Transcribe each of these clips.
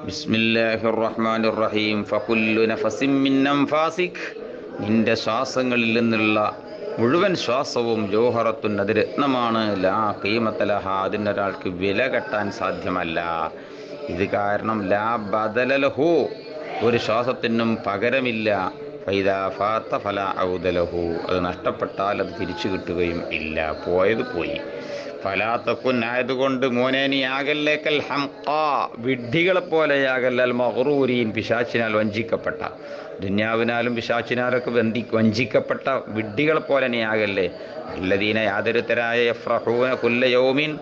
ബിസ്മില്ലാഹിർ റഹ്മാനിർ റഹീം. ഫകുല്ലു നഫസിൻ മിൻ അൻഫാസിക്, നിന്റെ ശ്വാസങ്ങളിൽ നിന്നുള്ള മുഴുവൻ ശ്വാസവും ജൗഹറത്തുൻ, അത് രത്നമാണ്. ലാ ഖീമത ലഹാ, അതിനൊരാൾക്ക് വില കെട്ടാൻ സാധ്യമല്ല. ഇത് കാരണം ലാ ബദല ലഹു, ഒരു ശ്വാസത്തിനും പകരമില്ല. ഫൈദാ ഫാത്ത ഫലാ ഔദ ലഹു, അത് നഷ്ടപ്പെട്ടാൽ അത് തിരിച്ചു കിട്ടുകയും ഇല്ല, പോയത് പോയി. ഫലാത്തക്കുൻ, ആയതുകൊണ്ട് മോനെ നീ ആകല്ലേക്കൽ ഹംഖാ, വിഡ്ഢികളെപ്പോലെയാകല്ലൽ മഗ്റൂരീൻ, പിശാച്ചിനാൽ വഞ്ചിക്കപ്പെട്ട, ദുന്യാവിനാലും പിശാച്ചിനാലൊക്കെ വഞ്ചിക്കപ്പെട്ട വിഡ്ഢികളെപ്പോലെ നീ ആകല്ലേ. അല്ലദീന, യാതൊരുത്തരായ യഫ്രഹൂന കുല്ല യൗമിൻ,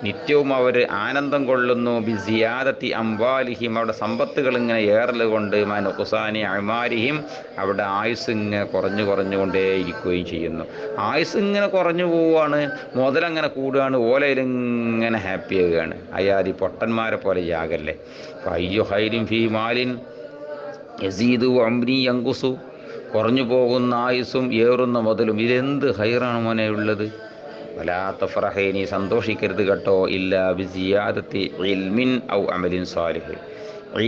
നിത്യവും അവർ ആനന്ദം കൊള്ളുന്നു. ബിസിയാദത്തി അംവാലിഹിം, അവിടെ സമ്പത്തുകൾ ഇങ്ങനെ ഏറലുകൊണ്ട്, മനുഖുസാനി അമാരിഹിം, അവിടെ ആയുസ് ഇങ്ങനെ കുറഞ്ഞുകൊണ്ടേ ഇരിക്കുകയും ചെയ്യുന്നു. ആയുസ് ഇങ്ങനെ കുറഞ്ഞു പോവുകയാണ്, മുതലങ്ങനെ കൂടുകയാണ്, ഓലയിലിങ്ങനെ ഹാപ്പി ആകുകയാണ്. അയാതി പൊട്ടന്മാരെ പോലെ യാകല്ലേ. അയ്യോ ഹൈരിൻ ഫീ മാലിൻ യസീദു അംരി യങ്കുസു, കുറഞ്ഞു പോകുന്ന ആയുസ്സും ഏറുന്ന മുതലും, ഇതെന്ത് ഹൈറാണ് മോനെ ഉള്ളത്. വലാ തഫ്റഹി, നീ സന്തോഷിക്കരുത് കേട്ടോ. ഇല്ല ബിസിയാദത്തി ഇൽമിൻ ഔ അമലിൻ സാലിഹ്,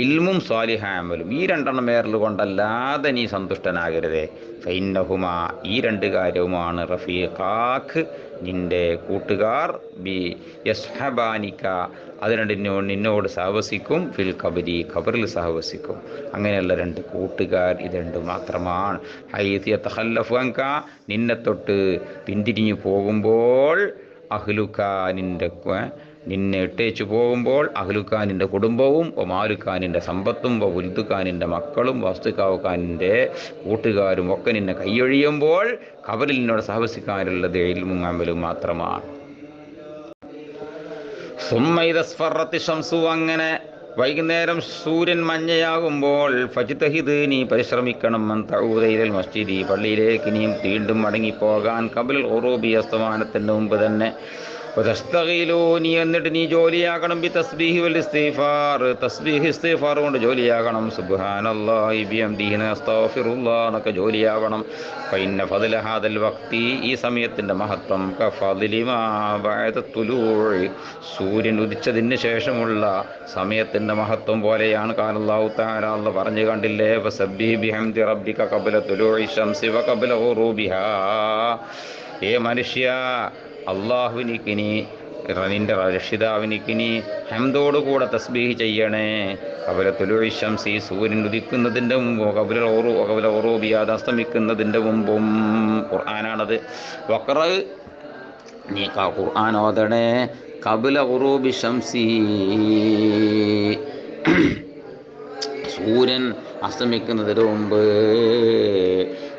ഇൽമും സാലിഹ അമലും, ഈ രണ്ടെണ്ണം ഏറൽ കൊണ്ടല്ലാതെ നീ സന്തുഷ്ടനാകരുതേ. ഫൈന്നഹുമ, ഈ രണ്ട് കാര്യവുമാണ് റഫീഖാക്ക്, നിന്റെ കൂട്ടുകാർ, ബി യസ്ഹബാനിക, അത് രണ്ടിനോട് നിന്നോട് സഹവസിക്കും, ഫിൽ ഖബരി, ഖബറിൽ സഹവസിക്കും. അങ്ങനെയുള്ള രണ്ട് കൂട്ടുകാർ ഇത് രണ്ട് മാത്രമാണ്. ഹൈസ് യതഖല്ലഫു അൻക, നിന്നെ തൊട്ട് പിന്തിരിഞ്ഞു പോകുമ്പോൾ, അഹ്ലുക, നിന്നെ ഇട്ടേച്ചു പോകുമ്പോൾ, അഹ്ലുഖാനിൻ്റെ കുടുംബവും, ഒമാലുഖാനിൻ്റെ സമ്പത്തും, ഉൽദുഖാനിൻ്റെ മക്കളും, വസ്തുഖാവുഖാനിൻ്റെ കൂട്ടുകാരും ഒക്കെ നിന്നെ കൈയൊഴിയുമ്പോൾ ഖബറിൽ നിന്നോട് സഹവസിക്കാനുള്ളത് ഇൽമും അമലും മാത്രമാണ്. സുമ്മൈദസ്ഫറത്തി ശംസു, അങ്ങനെ വൈകുന്നേരം സൂര്യൻ മഞ്ഞയാകുമ്പോൾ, ഫജ്തഹിദ്, നീ പരിശ്രമിക്കണം, മൻ തഊദ ഇലൽ മസ്ജിദി, പള്ളിയിലേക്ക് നീ വീണ്ടും മടങ്ങിപ്പോകാൻ, ഖബൽ ഖുറൂബി, അസ്തമാനത്തിന് മുമ്പ് തന്നെ. വതസ്തഗീലു, നീ എന്നിട്ട് നീ ജോലിയാകണം, ബി തസ്ബീഹി വൽ ഇസ്തിഗ്ഫാർ, തസ്ബീഹ് ഇസ്തിഗ്ഫാർ കൊണ്ട് ജോലിയാകണം. സുബ്ഹാനല്ലാഹി ബിഹംദിഹി, അസ്തഗ്ഫിറുല്ലാഹ് എന്നൊക്കെ ജോലിയാവണം. ഫഇന്ന ഫദ്ല ഹാദൽ വഖ്തി, ഈ സമയത്തിൻ്റെ മഹത്വം, കഫദ്ലി മാ ബഅദ തുലൂഇ, സൂര്യൻ ഉദിച്ചതിന് ശേഷമുള്ള സമയത്തിൻ്റെ മഹത്വം പോലെയാണ്. ഖാല അല്ലാഹു തആല, അല്ലാഹു പറഞ്ഞു കണ്ടില്ലേ, ഫസബ്ബിഹ് ബിഹംദി റബ്ബിക ഖബ്ല തുലൂഇ ശംസി വഖബ്ല ഖുറൂബിഹാ, ഏ മനുഷ്യ, അള്ളാഹുവിനിക്കിനി, നിൻ്റെ രക്ഷിതാവിനിക്കിനി ഹംദോടുകൂടെ തസ്ബീഹ് ചെയ്യണേ. ഖബ്ല തുലൂഇ ശംസി, സൂര്യൻ ഉദിക്കുന്നതിൻ്റെ മുമ്പും, ഖബ്ല ഖുറൂബി, അത് അസ്തമിക്കുന്നതിൻ്റെ മുമ്പും. ഖുർആനാണത്. വഖറ, നീ ഖുർആൻ ഓതണേ. ഖബ്ല ഖുറൂബി ശംസി, സൂര്യൻ അസ്തമിക്കുന്നതിന് മുമ്പ്.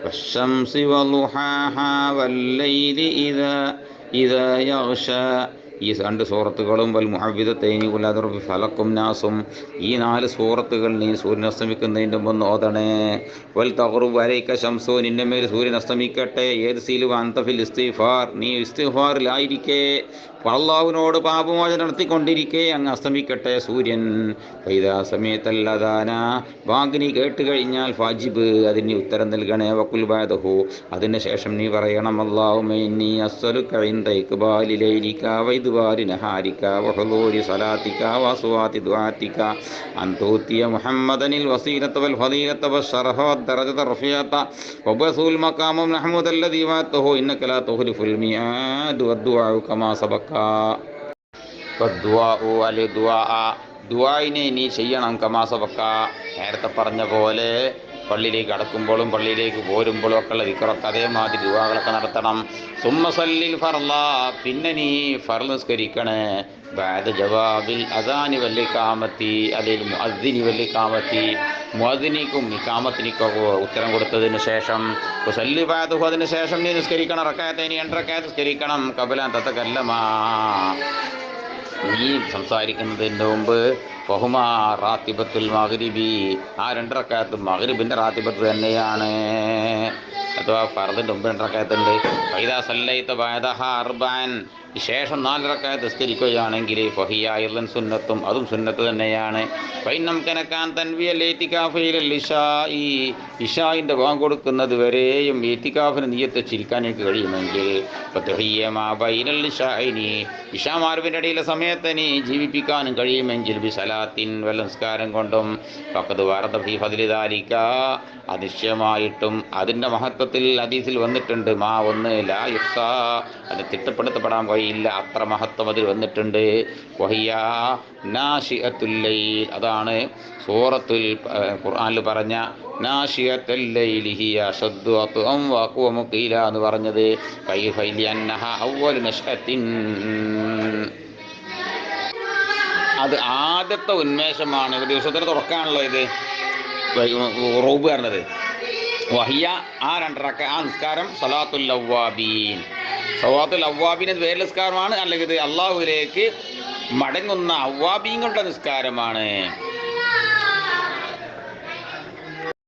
വശംസി വളുഹാഹാ വല്ലൈലി ഇദാ യഗ്ഷാ, ഈ രണ്ട് സൂറത്തുകളും, വൽ മുഅവ്വിദത്തൈനി ഖുൽ അഊദു ബിറബ്ബിൽ ഫലഖും നാസും, ഈ നാല് സൂറത്തുകൾ നീ സൂര്യൻ അസ്തമിക്കുന്നതിൻ്റെ മുമ്പ് ഓതണേ. വൽ തഗ്റുബു അലൈക ശംസു, നിന്റെ മേൽ സൂര്യൻ അസ്തമിക്കട്ടെ. ഏത് സീലു അൻത ഫിൽ ഇസ്തിഗ്ഫാർ, നീ ഇസ്തിഗ്ഫാറിലായിരിക്കെ, അള്ളാഹുവിനോട് പാപമോചനം നടത്തിക്കൊണ്ടിരിക്കെ അങ്ങ് അസ്തമിക്കട്ടെ സൂര്യൻ. ഫൈദാ സമയത്തൽ അദാന, ബാങ്കിനി കേട്ട് കഴിഞ്ഞാൽ, ഫാജിബ്, അതിന് ഉത്തരം നൽകണേ. വഖുൽ ബഅദഹു, അതിന് ശേഷം നീ പറയണം, അല്ലാഹുമ്മ ഇന്നി അസ്അലുക ഇൻദ ഇഖ്ബാലി ലൈലിക വഇദ്ബാരി നഹാരിക വഹുദൂരി സലാത്തിക വഅസ്വാതി ദുആതിക അൻ തൂതിയ മുഹമ്മദനിൽ വസീലത വൽ ഫളീലത വശറഹ വദ്ദറജത റഫീഅത വബസുൽ മഖാമു മഹ്മൂദ അല്ലദീ വഅതഹു ഇന്നക ലാ തുഖ്ലിഫുൽ മിആദ് വദ്ദുആ കമാ സബക. ദുആഇനെ നീ ചെയ്യണം, കമാ സബക, നേരത്തെ പറഞ്ഞ പോലെ പള്ളിയിലേക്ക് അടക്കുമ്പോഴും പള്ളിയിലേക്ക് പോരുമ്പോഴും ഒക്കെ ഉള്ള ദിക്റൊക്കെ അതേമാതിരി ദുആകളൊക്കെ നടത്തണം. സുമ്മ സല്ലിൽ ഫർള, പിന്നെ നീ ഫർള് നിസ്കരിക്കണേ. ബഅദ ജവാബിൽ അദാനി വൽ ഇഖാമത്തി, അതിൽ മുഅദ്ദിനി വൽ ഇഖാമത്തി, മുഅദ്ദിനിക്കും ഇഖാമത്തിനിക്കും ഉത്തരം കൊടുത്തതിന് ശേഷം, സല്ലി ബഅദഹു, അതിന് ശേഷം നീ നിസ്കരിക്കണം. റകഅത്തൈനി, 2 റകഅത്ത് നിസ്കരിക്കണം. ഖബല അൻ തതകല്ലമാ, നീ സംസാരിക്കുന്നതിൻ്റെ മുമ്പ്. ഫഹുമാ റാത്തിബത്തുൽ മഗ്രിബി, ആ 2 റകഅത്ത് മഗ്രിബിൻ്റെ റാത്തിബത്ത് തന്നെയാണ്, അഥവാ ഫർദിൻ്റെ മുമ്പ് 2 റകഅത്തുണ്ട്. ഫൈദാ സല്ലൈത ബഅദഹാ അർബഅൻ, ശേഷം 4 റകഅത്ത് നിസ്കരിക്കുകയാണെങ്കിൽ, ഫഹിയ അയ്ളൻ സുന്നത്തും, അതും സുന്നത്ത് തന്നെയാണ്. ഫൈനം കനകാൻ തൻവിയൽ ഇത്തികാഫ് ഇലൽ ഇശാഇ, ഇശാഇൻ്റെ ബാങ്ക് കൊടുക്കുന്നത് വരെയും ഇത്തികാഫിന് നിയ്യത്ത് വെച്ചിരിക്കാൻ എനിക്ക് കഴിയുമെങ്കിൽ, ഫതഹിയ മാ ബൈനൽ ഇശാഇനി, ഇശാ മാർബിൻ്റെ ഇടയിലെ സമയത്ത് നീ ജീവിപ്പിക്കാനും കഴിയുമെങ്കിൽ, ബിസലാ സ്വലാത്തിൻ വല്ല നിസ്കാരം കൊണ്ടും ഫഖദ് വറദ ഫീ ഫദ്ലി ദാലിക അതിശയമായിട്ടും അതിൻ്റെ മഹത്വത്തിൽ ഹദീസിൽ വന്നിട്ടുണ്ട് മാ ഒന്ന് ലാ യുഹ്സാ അത് തിട്ടപ്പെടുത്തപ്പെടാൻ കഴിയില്ല അത്ര മഹത്വം അതിൽ വന്നിട്ടുണ്ട് വഹിയ നാശിഅത്തുൽ ലൈൽ അതാണ് സൂറത്തുൽ ഖുർആനിൽ പറഞ്ഞ നാശിഅത്തുൽ ലൈലി ഹിയ അശദ്ദു അത്അം വഅഖ്വ മുഖീല എന്ന് പറഞ്ഞത് കൈഫ ലിഅന്നഹ അവ്വൽ നശ്അത്തിൻ അത് ആദ്യത്തെ ഉന്മേഷമാണ് ഒരു ദിവസത്തിന് തുറക്കാണല്ലോ ഇത് റൂബ് പറഞ്ഞത് വഹിയ ആ രണ്ടരക്ക ആ നിസ്കാരം സലാത്തുൽ അവ്വാബീൻ സലാത്തുൽ അവ്വാബീൻ പേര് നിസ്കാരമാണ് അല്ലെങ്കിൽ ഇത് അള്ളാഹുവിലേക്ക് മടങ്ങുന്ന അവ്വാബീങ്ങളുടെ നിസ്കാരമാണ്